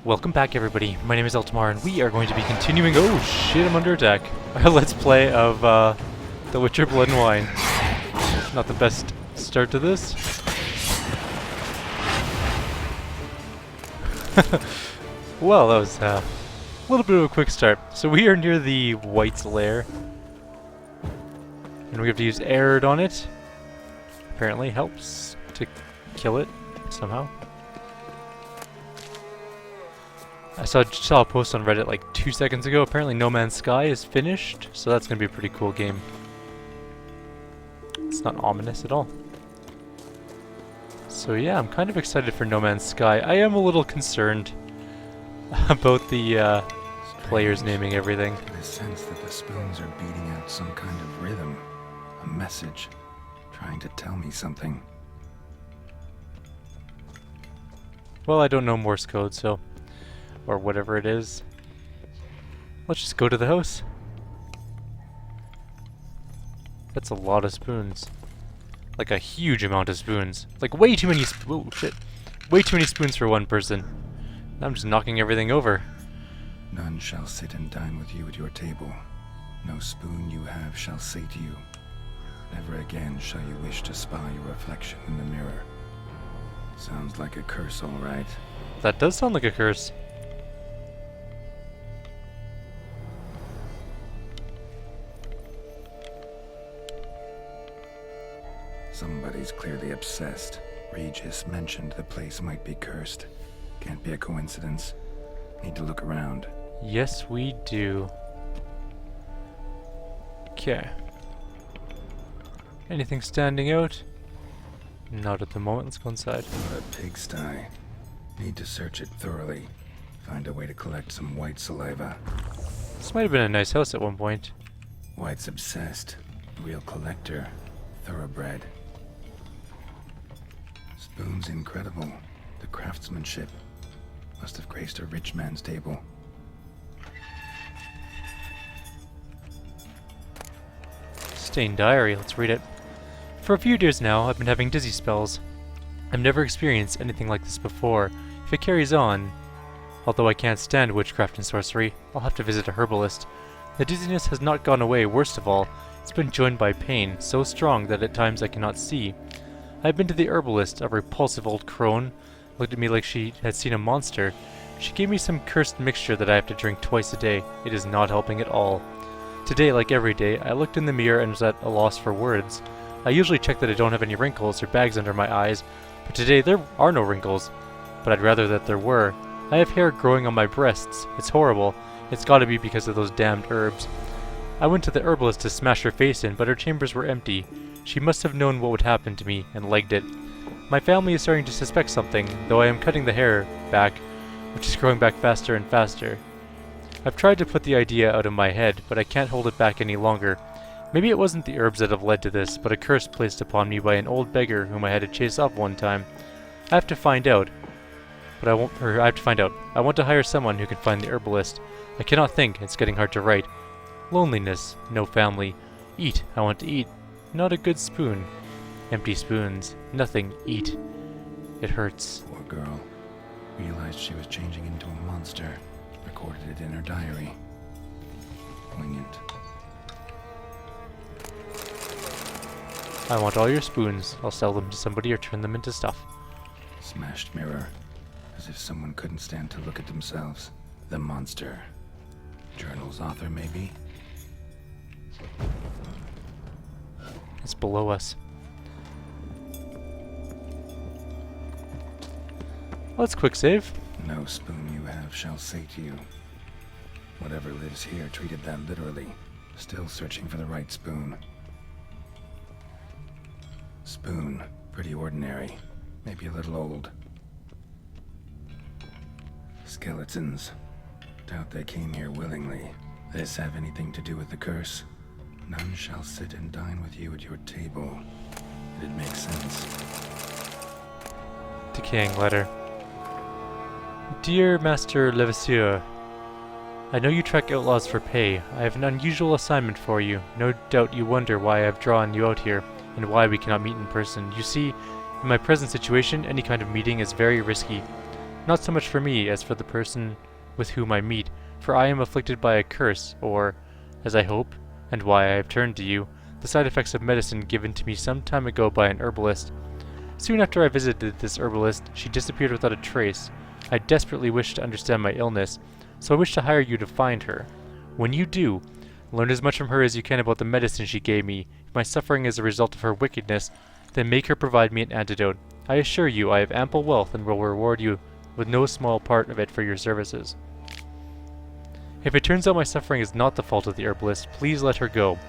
Welcome back, everybody. My name is Eltimar, and we are going to be continuing. Oh shit, I'm under attack. Our Let's Play of The Witcher Blood and Wine. Not the best start to this. Well, that was a little bit of a quick start. So we are near the Wight's lair, and we have to use Aird on it. Apparently, helps to kill it somehow. I saw a post on Reddit like 2 seconds ago. Apparently No Man's Sky is finished, so that's going to be a pretty cool game. It's not ominous at all. So yeah, I'm kind of excited for No Man's Sky. I am a little concerned about the players naming everything. I sense that the spoons are beating out some kind of rhythm, a message, trying to tell me something. Well, I don't know Morse code, so... or whatever it is. Let's just go to the house. That's a lot of spoons. Like a huge amount of spoons. Like way too many oh shit. Way too many spoons for one person. Now I'm just knocking everything over. None shall sit and dine with you at your table. No spoon you have shall say to you, never again shall you wish to spy your reflection in the mirror. Sounds like a curse, all right. That does sound like a curse. Somebody's clearly obsessed. Regis mentioned the place might be cursed. Can't be a coincidence. Need to look around. Yes, we do. Okay. Anything standing out? Not at the moment. Let's go inside. A pigsty. Need to search it thoroughly. Find a way to collect some white saliva. This might have been a nice house at one point. White's obsessed. Real collector. Thoroughbred. Spoon's incredible. The craftsmanship. Must have graced a rich man's table. Stained diary, let's read it. For a few years now, I've been having dizzy spells. I've never experienced anything like this before. If it carries on, although I can't stand witchcraft and sorcery, I'll have to visit a herbalist. The dizziness has not gone away, worst of all, it's been joined by pain, so strong that at times I cannot see. I've been to the herbalist, a repulsive old crone, looked at me like she had seen a monster. She gave me some cursed mixture that I have to drink twice a day. It is not helping at all. Today, like every day, I looked in the mirror and was at a loss for words. I usually check that I don't have any wrinkles or bags under my eyes, but today there are no wrinkles. But I'd rather that there were. I have hair growing on my breasts. It's horrible. It's gotta be because of those damned herbs. I went to the herbalist to smash her face in, but her chambers were empty. She must have known what would happen to me, and legged it. My family is starting to suspect something, though I am cutting the hair back, which is growing back faster and faster. I've tried to put the idea out of my head, but I can't hold it back any longer. Maybe it wasn't the herbs that have led to this, but a curse placed upon me by an old beggar whom I had to chase off one time. I have to find out. I want to hire someone who can find the herbalist. I cannot think, it's getting hard to write. Loneliness, no family. Eat, I want to eat. Not a good spoon. Empty spoons, nothing, eat. It hurts. Poor girl. Realized she was changing into a monster. Recorded it in her diary. Poignant. I want all your spoons. I'll sell them to somebody or turn them into stuff. Smashed mirror. As if someone couldn't stand to look at themselves. The monster. Journal's author, maybe? It's below us. Let's quick save. No spoon you have shall say to you. Whatever lives here treated that literally. Still searching for the right spoon. Spoon. Pretty ordinary. Maybe a little old. Skeletons. Doubt they came here willingly. This have anything to do with the curse? None shall sit and dine with you at your table. It makes sense. Decaying letter. Dear Master Levasseur, I know you track outlaws for pay. I have an unusual assignment for you. No doubt you wonder why I have drawn you out here, and why we cannot meet in person. You see, in my present situation, any kind of meeting is very risky. not so much for me as for the person with whom I meet, for I am afflicted by a curse, or, as I hope, and why I have turned to you, the side effects of medicine given to me some time ago by an herbalist. Soon after I visited this herbalist, she disappeared without a trace. I desperately wish to understand my illness, so I wish to hire you to find her. When you do, learn as much from her as you can about the medicine she gave me. If my suffering is a result of her wickedness, then make her provide me an antidote. I assure you I have ample wealth and will reward you with no small part of it for your services. If it turns out my suffering is not the fault of the herbalist, please let her go.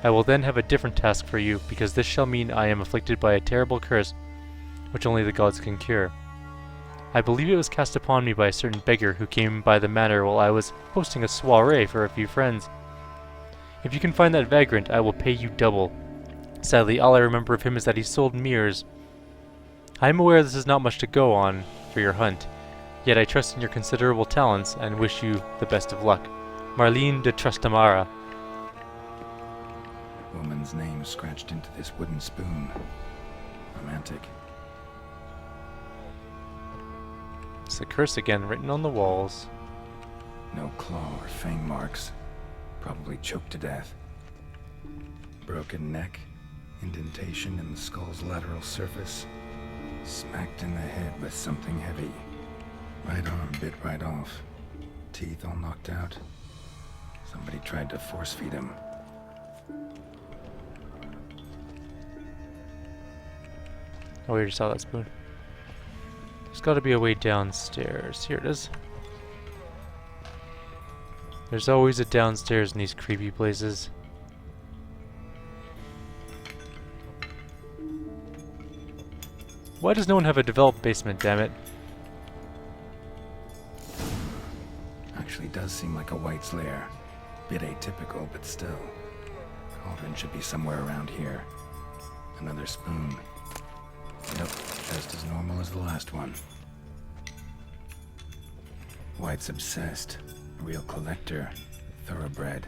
I will then have a different task for you, because this shall mean I am afflicted by a terrible curse, which only the gods can cure. I believe it was cast upon me by a certain beggar who came by the manor while I was hosting a soiree for a few friends. If you can find that vagrant, I will pay you double. Sadly, all I remember of him is that he sold mirrors. I am aware this is not much to go on for your hunt, yet I trust in your considerable talents and wish you the best of luck. Marlene de Trastamara. Woman's name scratched into this wooden spoon. Romantic. It's the curse again, written on the walls. No claw or fang marks. Probably choked to death. Broken neck. Indentation in the skull's lateral surface. Smacked in the head with something heavy. Right arm bit right off. Teeth all knocked out. Somebody tried to force feed him. Oh, we already saw that spoon. There's got to be a way downstairs. Here it is. There's always a downstairs in these creepy places. Why does no one have a developed basement, damn it? Actually does seem like a Wight's lair. Bit atypical, but still. Cauldron should be somewhere around here. Another spoon. Yep, just as normal as the last one. Wight's obsessed. Real collector. Thoroughbred.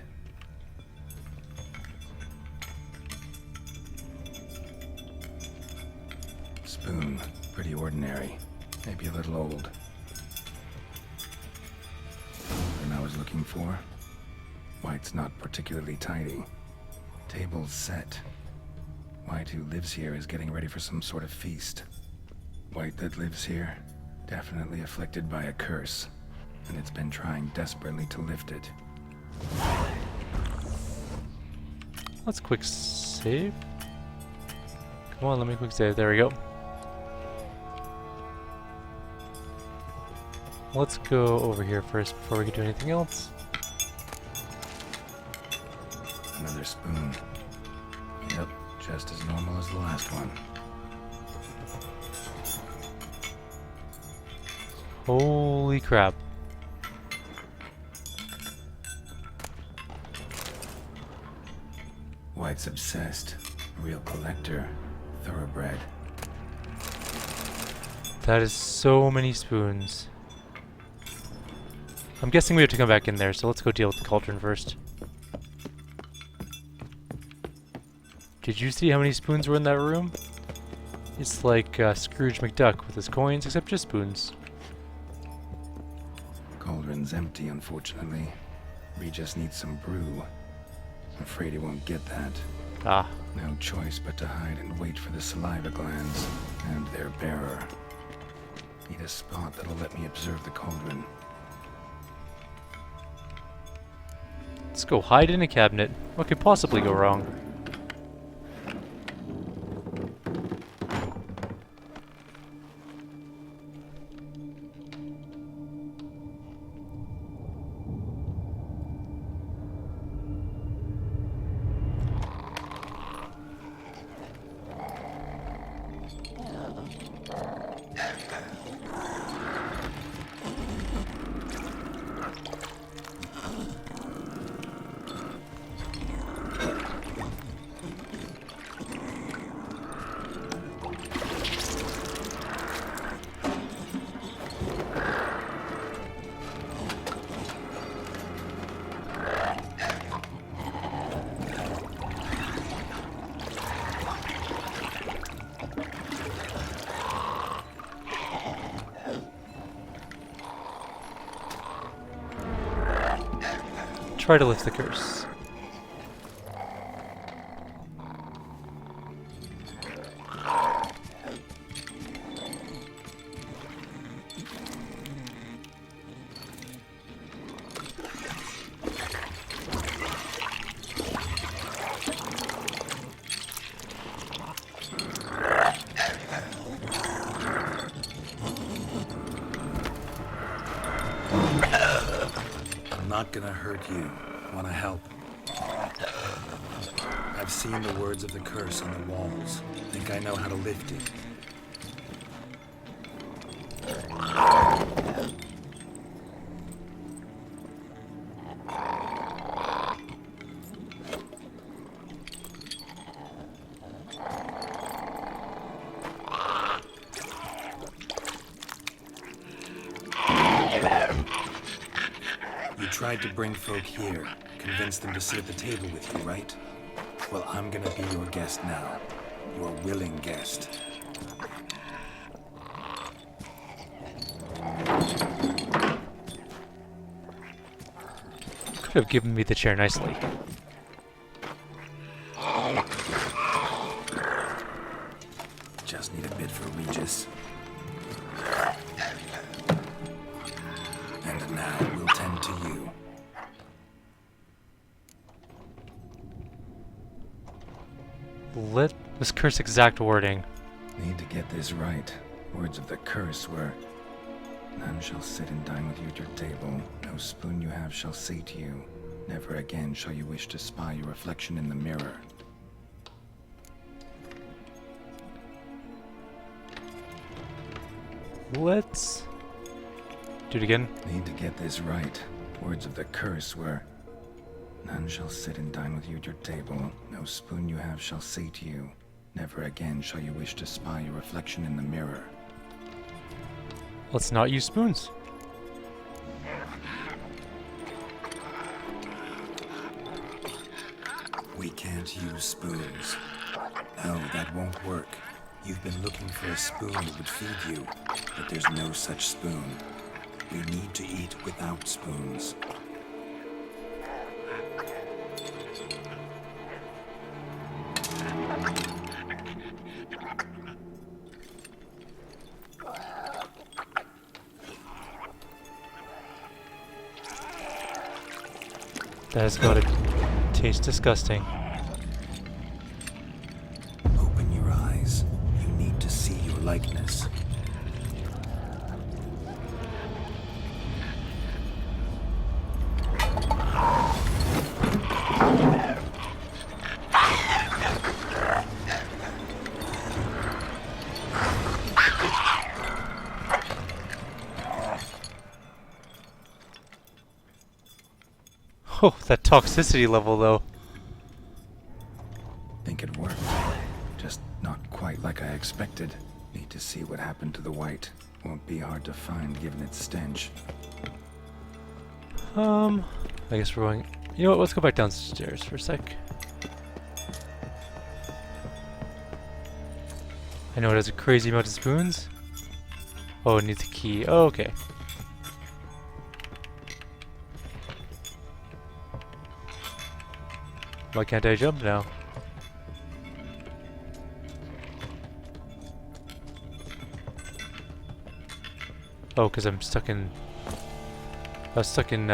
Spoon. Pretty ordinary. Maybe a little old. What I was looking for? Wight's not particularly tidy. Table's set. Wight, who lives here, is getting ready for some sort of feast. Wight that lives here, definitely afflicted by a curse, and it's been trying desperately to lift it. Let's quick save. Come on, let me quick save. There we go. Let's go over here first before we can do anything else. Another spoon. Yep, just as normal as the last one. Holy crap. Wight's obsessed. Real collector. Thoroughbred. That is so many spoons. I'm guessing we have to come back in there, so let's go deal with the cauldron first. Did you see how many spoons were in that room? It's like Scrooge McDuck with his coins, except just spoons. Cauldron's empty, unfortunately. We just need some brew. I'm afraid he won't get that. Ah. No choice but to hide and wait for the saliva glands and their bearer. Need a spot that'll let me observe the cauldron. Let's go hide in a cabinet. What could possibly go wrong? try to lift the curse. I'm not gonna hurt you. Wanna help? I've seen the words of the curse on the walls. Think I know how to lift it. You tried to bring folk here, convince them to sit at the table with you, right? Well, I'm gonna be your guest now. Your willing guest. Could have given me the chair nicely. Just need a bit for Regis. And now we'll tend to you. Let this curse exact wording. Need to get this right. Words of the curse were, none shall sit and dine with you at your table. No spoon you have shall say to you, never again shall you wish to spy your reflection in the mirror. Let's do it again. Need to get this right. Words of the curse were, none shall sit and dine with you at your table. No spoon you have shall say to you, never again shall you wish to spy your reflection in the mirror. Let's not use spoons. We can't use spoons. No, that won't work. You've been looking for a spoon that would feed you, but there's no such spoon. We need to eat without spoons. That has got to taste disgusting. Open your eyes. You need to see your likeness. Oh, that toxicity level though. Think it worked. Just not quite like I expected. Need to see what happened to the Wight. Won't be hard to find given its stench. I guess we're going... You know what, let's go back downstairs for a sec. I know it has a crazy amount of spoons. Oh, it needs a key. Oh, okay. Why can't I jump now? Oh, because I'm stuck in... I was stuck in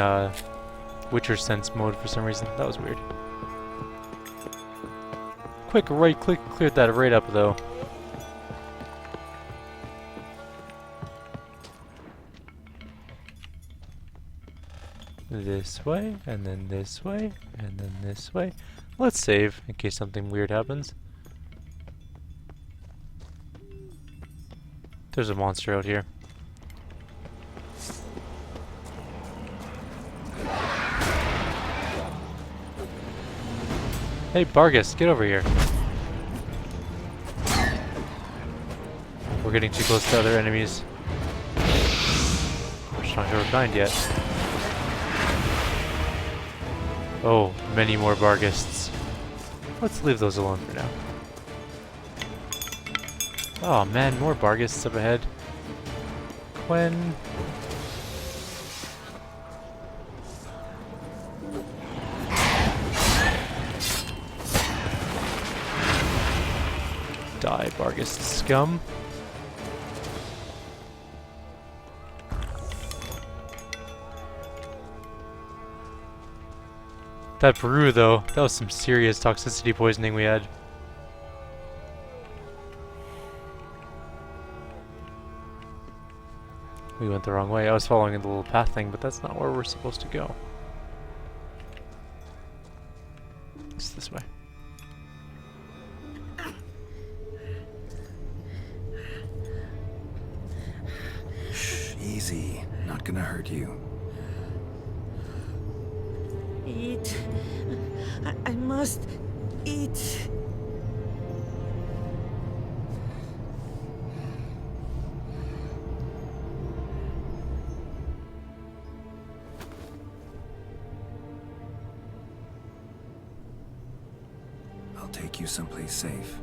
Witcher Sense mode for some reason. That was weird. Quick right click cleared that right up though. This way, and then this way, and then this way. Let's save in case something weird happens. There's a monster out here. Hey Bargus, get over here. We're getting too close to other enemies. We're just not sure what kind yet. Oh, many more Bargists. Let's leave those alone for now. Oh man, more Bargists up ahead. Quen. Die, Bargus scum. That brew, though, that was some serious toxicity poisoning we had. We went the wrong way. I was following the little path thing, but that's not where we're supposed to go. It's this way. Shh, easy. Not gonna hurt you. Eat. I must eat. I'll take you someplace safe.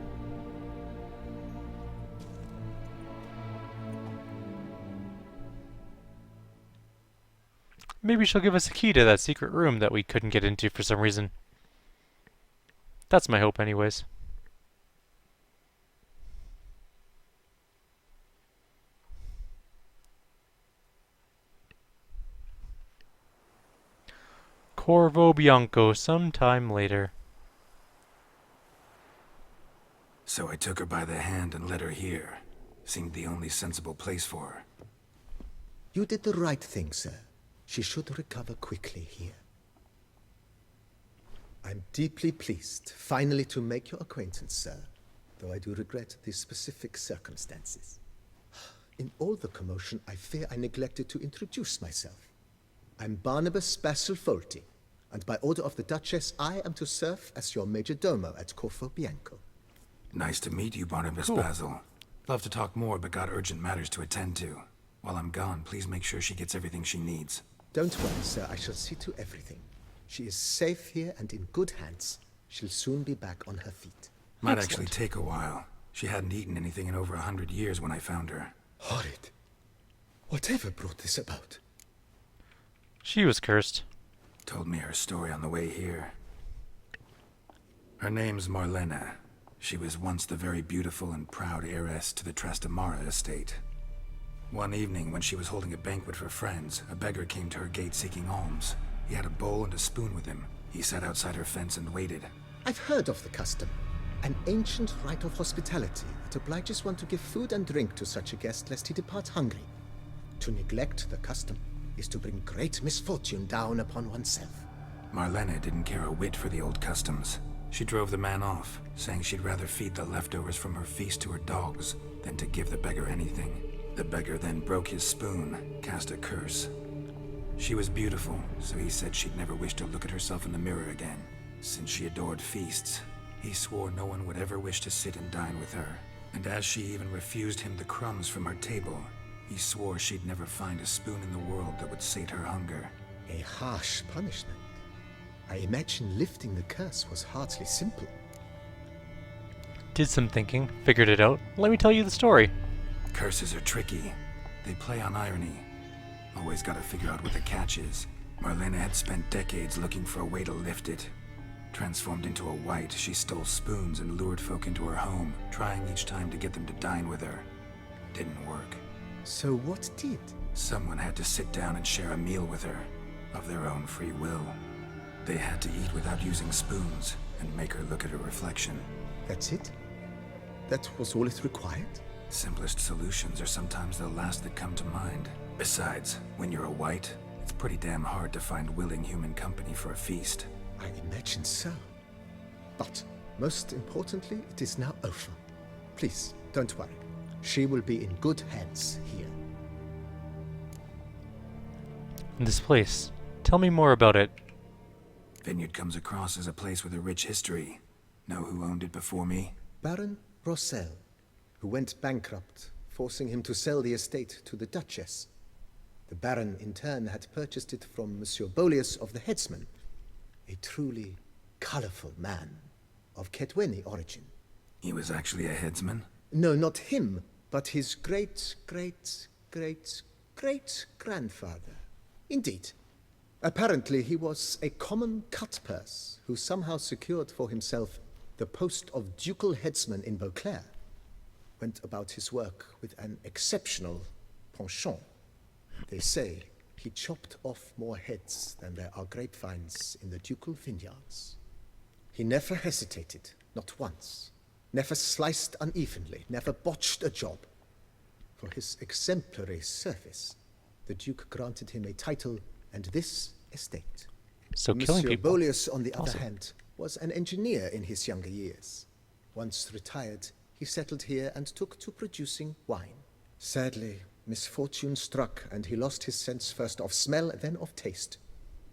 Maybe she'll give us a key to that secret room that we couldn't get into for some reason. That's my hope anyways. Corvo Bianco, sometime later. So I took her by the hand and led her here. Seemed the only sensible place for her. You did the right thing, sir. She should recover quickly here. I'm deeply pleased, finally, to make your acquaintance, sir, though I do regret the specific circumstances. In all the commotion, I fear I neglected to introduce myself. I'm Barnabas Basilfolti, and by order of the Duchess, I am to serve as your major domo at Corvo Bianco. Nice to meet you, Barnabas Basil. Love to talk more, but got urgent matters to attend to. While I'm gone, please make sure she gets everything she needs. Don't worry, sir. I shall see to everything. She is safe here and in good hands. She'll soon be back on her feet. Might actually take a while. She hadn't eaten anything in over 100 years when I found her. Horrid. Whatever brought this about? She was cursed. Told me her story on the way here. Her name's Marlena. She was once the very beautiful and proud heiress to the Trastamara estate. One evening, when she was holding a banquet for friends, a beggar came to her gate seeking alms. He had a bowl and a spoon with him. He sat outside her fence and waited. I've heard of the custom. An ancient rite of hospitality that obliges one to give food and drink to such a guest lest he depart hungry. To neglect the custom is to bring great misfortune down upon oneself. Marlena didn't care a whit for the old customs. She drove the man off, saying she'd rather feed the leftovers from her feast to her dogs than to give the beggar anything. The beggar then broke his spoon, cast a curse. She was beautiful, so he said she'd never wish to look at herself in the mirror again. Since she adored feasts, he swore no one would ever wish to sit and dine with her. And as she even refused him the crumbs from her table, he swore she'd never find a spoon in the world that would sate her hunger. A harsh punishment. I imagine lifting the curse was hardly simple. Did some thinking, figured it out. Let me tell you the story. Curses are tricky. They play on irony. Always gotta figure out what the catch is. Marlena had spent decades looking for a way to lift it. Transformed into a wight, she stole spoons and lured folk into her home, trying each time to get them to dine with her. Didn't work. So what did? Someone had to sit down and share a meal with her, of their own free will. They had to eat without using spoons, and make her look at her reflection. That's it? That was all it required? Simplest solutions are sometimes the last that come to mind. Besides, when you're a wight, it's pretty damn hard to find willing human company for a feast. I imagine so. But, most importantly, it is now over. Please, don't worry. She will be in good hands here. This place. Tell me more about it. Vineyard comes across as a place with a rich history. Know who owned it before me? Baron Rossel, who went bankrupt, forcing him to sell the estate to the Duchess. The Baron, in turn, had purchased it from Monsieur Bolius of the Headsman, a truly colorful man of Ketweni origin. He was actually a headsman? No, not him, but his great-grandfather. Indeed. Apparently, he was a common cut-purse who somehow secured for himself the post of ducal headsman in Beauclair. went about his work with an exceptional penchant. They say he chopped off more heads than there are grapevines in the ducal vineyards. He never hesitated, not once. Never sliced unevenly, never botched a job. For his exemplary service, the Duke granted him a title and this estate. So killing Monsieur people. Bolius, on the Awesome. other hand, was an engineer in his younger years. Once retired, he settled here and took to producing wine. Sadly, misfortune struck and he lost his sense first of smell, then of taste.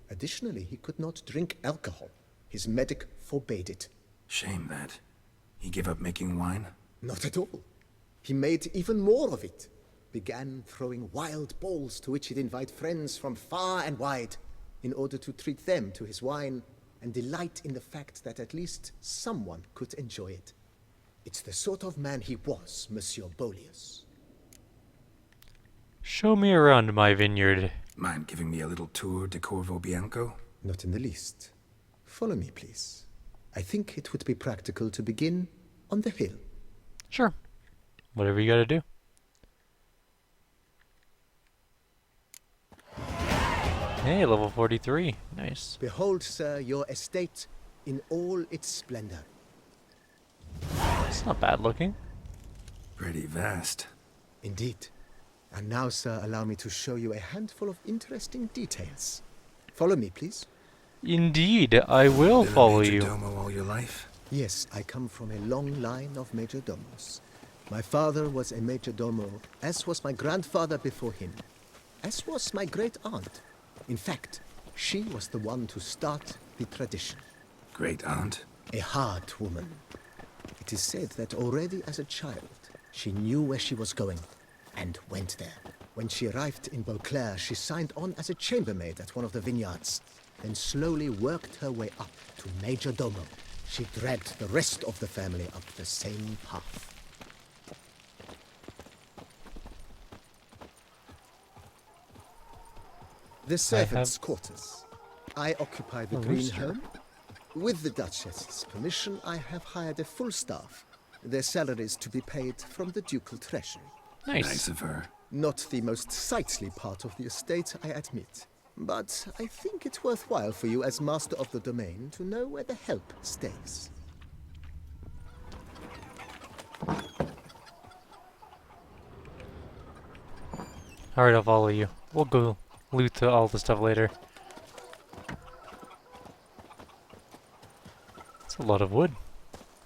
Additionally, he could not drink alcohol. His medic forbade it. Shame that. He gave up making wine? Not at all. He made even more of it. Began throwing wild balls to which he'd invite friends from far and wide in order to treat them to his wine and delight in the fact that at least someone could enjoy it. It's the sort of man he was, Monsieur Bolius. Show me around my vineyard. Mind giving me a little tour de Corvo Bianco? Not in the least. Follow me, please. I think it would be practical to begin on the hill. Sure. Whatever you gotta do. Hey, level 43. Nice. Behold, sir, your estate in all its splendor. It's not bad looking. Pretty vast. Indeed. And now, sir, allow me to show you a handful of interesting details. Follow me, please. Indeed, I will Been a follow you. majordomo all your life? Yes, I come from a long line of majordomos. My father was a majordomo, as was my grandfather before him, as was my great-aunt. In fact, she was the one to start the tradition. Great aunt? A hard woman. It is said that already as a child, she knew where she was going and went there. When she arrived in Beauclair, she signed on as a chambermaid at one of the vineyards, then slowly worked her way up to majordomo. She dragged the rest of the family up the same path. The servants' quarters. I occupy the A green rooster. home. With the Duchess's permission, I have hired a full staff. Their salaries to be paid from the ducal treasury. Nice. Nice of her. Not the most sightly part of the estate, I admit. But I think it's worthwhile for you as master of the domain to know where the help stays. Alright, I'll follow you. We'll go loot all the stuff later. It's a lot of wood.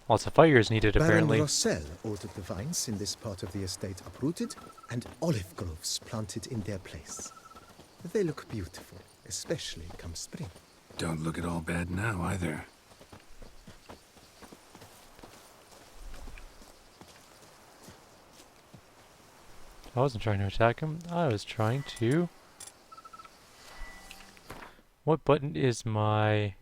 Lots of fire is needed, Baron apparently. Rossel ordered the vines in this part of the estate uprooted and olive groves planted in their place. They look beautiful, especially come spring. Don't look at all bad now, either. I wasn't trying to attack him. I was trying to... What button is my...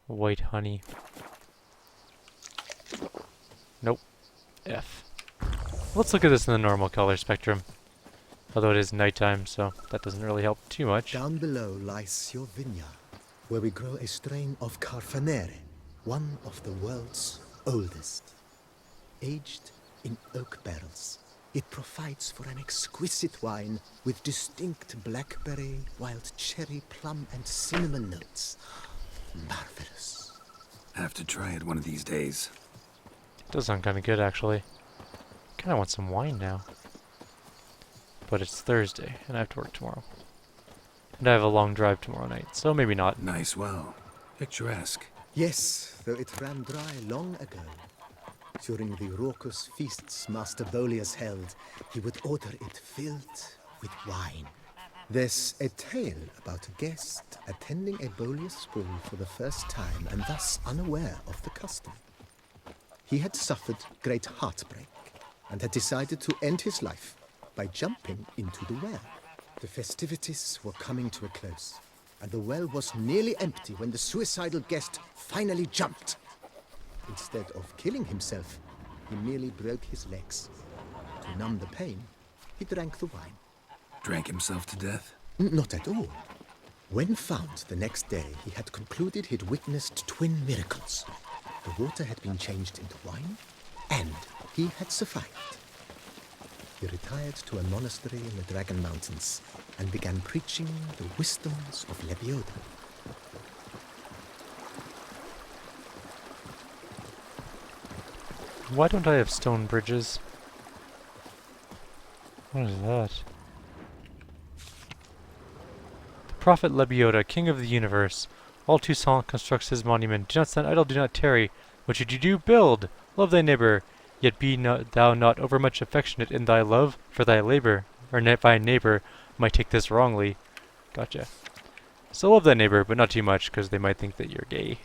White honey? Nope. F. Let's look at this in the normal color spectrum. Although it is nighttime, so that doesn't really help too much. Down below lies your vineyard, where we grow a strain of Carfanere, one of the world's oldest. Aged in oak barrels, it provides for an exquisite wine with distinct blackberry, wild cherry, plum, and cinnamon notes. Marvelous. Have to try it one of these days. It does sound kind of good, actually. Kind of want some wine now. But it's Thursday, and I have to work tomorrow. And I have a long drive tomorrow night, so maybe not. Nice well. Picturesque. Yes, though it ran dry long ago. During the raucous feasts Master Bolius held, he would order it filled with wine. There's a tale about a guest attending a Bolius ball for the first time and thus unaware of the custom. He had suffered great heartbreak and had decided to end his life by jumping into the well. The festivities were coming to a close, and the well was nearly empty when the suicidal guest finally jumped. Instead of killing himself, he merely broke his legs. To numb the pain, he drank the wine. Drank himself to death? Not at all. When found the next day, he had concluded he'd witnessed twin miracles. The water had been changed into wine, and he had survived. He retired to a monastery in the Dragon Mountains and began preaching the wisdoms of Lebioda. Why don't I have stone bridges? What is that? The prophet Lebioda, king of the universe. All Toussaint constructs his monument. Do not stand idle, do not tarry. What should you do? Build! Love thy neighbor. Yet be thou not overmuch affectionate in thy love for thy labor. Or thy neighbor might take this wrongly. Gotcha. So love thy neighbor, but not too much, because they might think that you're gay.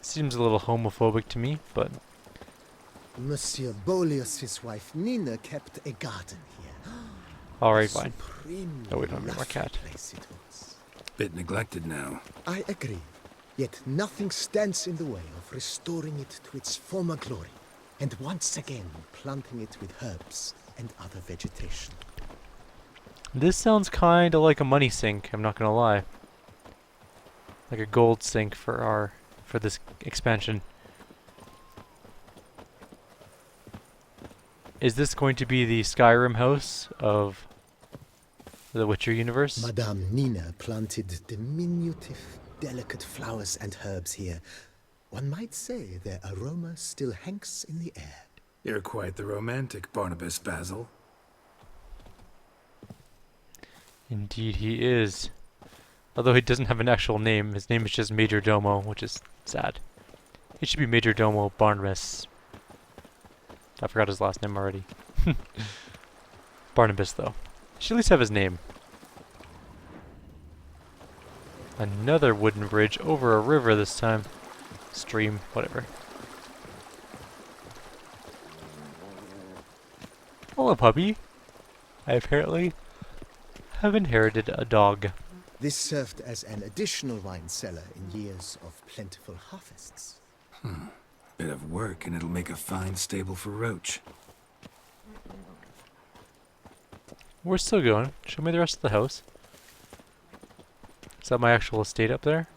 Seems a little homophobic to me, but... Monsieur Boleus's wife Nina kept a garden here. Alright, fine. Supremely Oh, we don't have more lovely cat. place it was. Bit neglected now. I agree. Yet nothing stands in the way of restoring it to its former glory, and once again planting it with herbs and other vegetation. This sounds kinda like a money sink, I'm not gonna lie. Like a gold sink for this expansion. Is this going to be the Skyrim house of the Witcher universe? Madame Nina planted diminutive, delicate flowers and herbs here. One might say their aroma still hangs in the air. You're quite the romantic, Barnabas Basil. Indeed he is. Although he doesn't have an actual name, his name is just Major Domo, which is sad. He should be Major Domo Barnabas. I forgot his last name already. Barnabas, though. He should at least have his name. Another wooden bridge over a river this time. Stream, whatever. Hello, puppy. I apparently have inherited a dog. This served as an additional wine cellar in years of plentiful harvests. Bit of work, and it'll make a fine stable for Roach. We're still going. Show me the rest of the house. Is that my actual estate up there?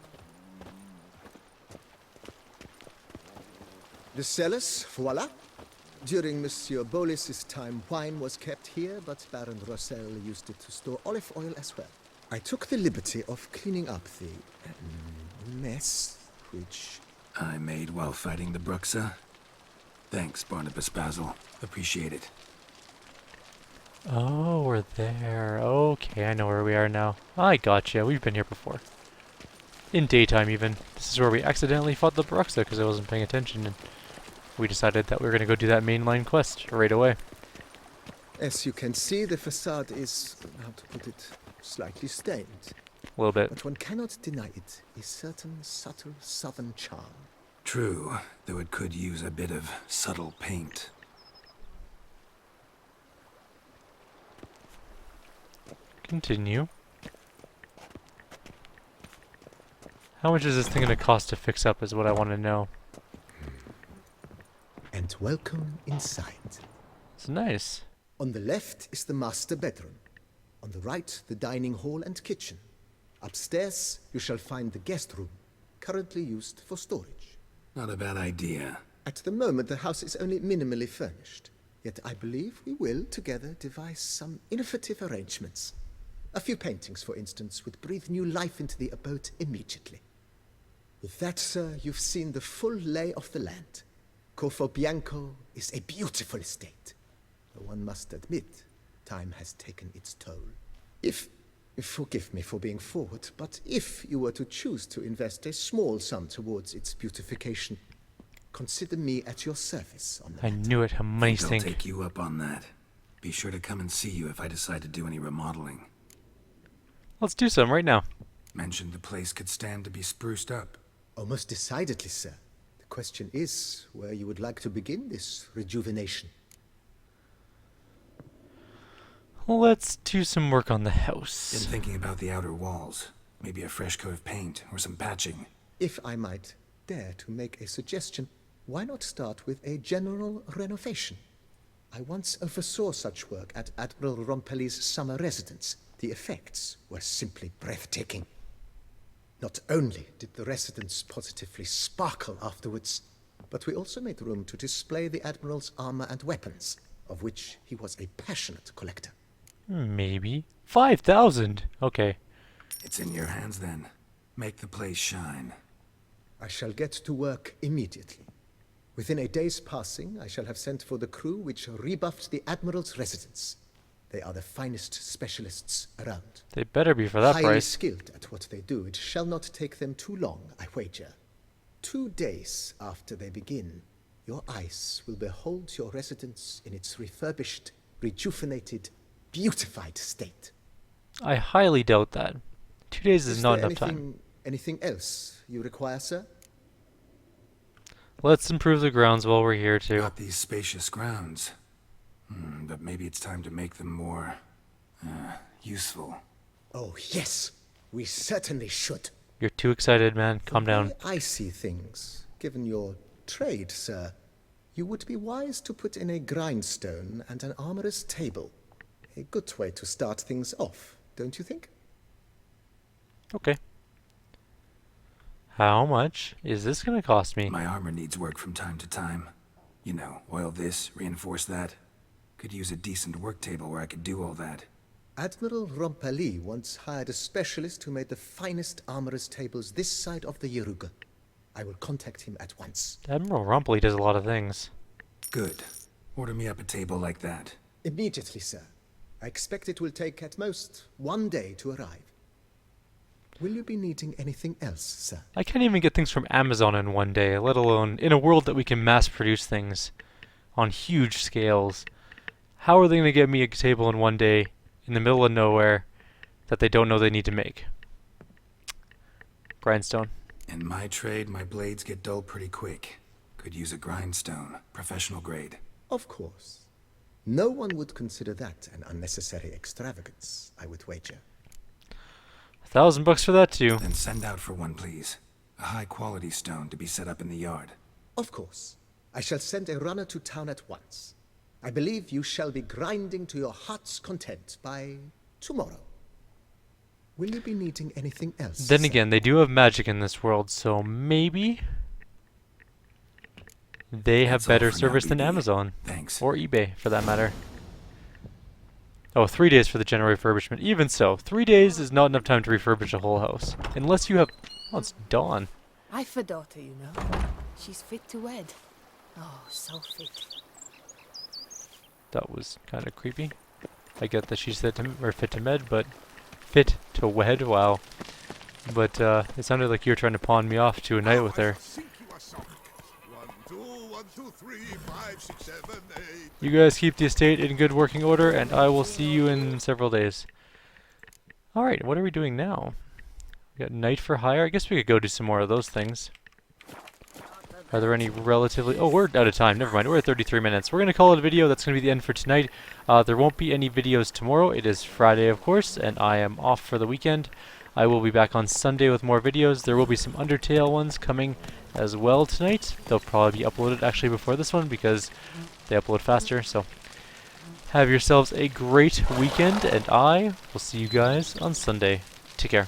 The cellars, voila. During Monsieur Bolis's time, wine was kept here, but Baron Rossel used it to store olive oil as well. I took the liberty of cleaning up the mess, which... I made while fighting the Bruxa. Thanks, Barnabas Basil. Appreciate it. Oh, we're there. Okay, I know where we are now. I gotcha. We've been here before. In daytime, even. This is where we accidentally fought the Bruxa because I wasn't paying attention, and we decided that we were going to go do that mainline quest right away. As you can see, the facade is, how to put it, slightly stained. A little bit. But one cannot deny it, a certain subtle southern charm. True, though it could use a bit of subtle paint. Continue. How much is this thing going to cost to fix up is what I want to know. And welcome inside. It's nice. On the left is the master bedroom. On the right, the dining hall and kitchen. Upstairs, you shall find the guest room, currently used for storage. Not a bad idea. At the moment, the house is only minimally furnished. Yet I believe we will, together, devise some innovative arrangements. A few paintings, for instance, would breathe new life into the abode immediately. With that, sir, you've seen the full lay of the land. Corfo Bianco is a beautiful estate. Though one must admit, time has taken its toll. Forgive me for being forward, but if you were to choose to invest a small sum towards its beautification, consider me at your service on the I matter. knew it. A money I'll sink. take you up on that. Be sure to come and see you if I decide to do any remodeling. Let's do some right now. Mentioned the place could stand to be spruced up. Oh, most decidedly, sir. The question is where you would like to begin this rejuvenation. Let's do some work on the Been house. thinking about the outer walls. Maybe a fresh coat of paint or some patching. If I might dare to make a suggestion, why not start with a general renovation? I once oversaw such work at Admiral Rompelli's summer residence. The effects were simply breathtaking. Not only did the residence positively sparkle afterwards, but we also made room to display the Admiral's armor and weapons, of which he was a passionate collector. Maybe. 5,000! Okay. It's in your hands then. Make the place shine. I shall get to work immediately. Within a day's passing, I shall have sent for the crew which rebuffed the Admiral's residence. They are the finest specialists around. They better be for that Highly price. skilled at what they do. It shall not take them too long, I wager. 2 days after they begin, your eyes will behold your residence in its refurbished, rejuvenated, beautified state. I highly doubt that. 2 days is not there enough time. anything else you require, sir? Let's improve the grounds while we're here too. Got these spacious grounds. But maybe it's time to make them more, useful. Oh, yes. We certainly should. You're too excited, man. Calm The down. way I see things, given your trade, sir, you would be wise to put in a grindstone and an armorer's table. A good way to start things off, don't you think? Okay. How much is this gonna cost me? My armor needs work from time to time. You know, oil this, reinforce that. Could use a decent work table where I could do all that. Admiral Rompali once hired a specialist who made the finest armorer's tables this side of the Yaruga. I will contact him at once. Admiral Rumpley does a lot of things. Good. Order me up a table like that. Immediately, sir. I expect it will take at most 1 day to arrive. Will you be needing anything else, sir? I can't even get things from Amazon in 1 day, let alone in a world that we can mass produce things on huge scales. How are they going to get me a table in 1 day in the middle of nowhere that they don't know they need to make? Grindstone. In my trade, my blades get dull pretty quick. Could use a grindstone, professional grade. Of course. No one would consider that an unnecessary extravagance, I would wager. $1,000 for that too. Then send out for one, please. A high-quality stone to be set up in the yard. Of course. I shall send a runner to town at once. I believe you shall be grinding to your heart's content by tomorrow. Will you be needing anything else? Then sir? again, they do have magic in this world, so maybe they have That's all better for now, service than BD. Amazon. Thanks. Or eBay, for that matter. Oh, 3 days for the general refurbishment. Even so, 3 days is not enough time to refurbish a whole house. Unless you have... Oh, it's dawn. I've a daughter, you know. She's fit to wed. Oh, so fit. That was kind of creepy. I get that she's fit to med, but... Fit to wed? Wow. But, it sounded like you were trying to pawn me off to a night with her. 1, 2, 3, 5, 6, 7, 8. You guys keep the estate in good working order, and I will see you in several days. Alright, what are we doing now? We got night for hire? I guess we could go do some more of those things. Are there any relatively... Oh, we're out of time. Never mind. We're at 33 minutes. We're going to call it a video. That's going to be the end for tonight. There won't be any videos tomorrow. It is Friday, of course, and I am off for the weekend. I will be back on Sunday with more videos. There will be some Undertale ones coming as well tonight. They'll probably be uploaded actually before this one because they upload faster. So have yourselves a great weekend, and I will see you guys on Sunday. Take care.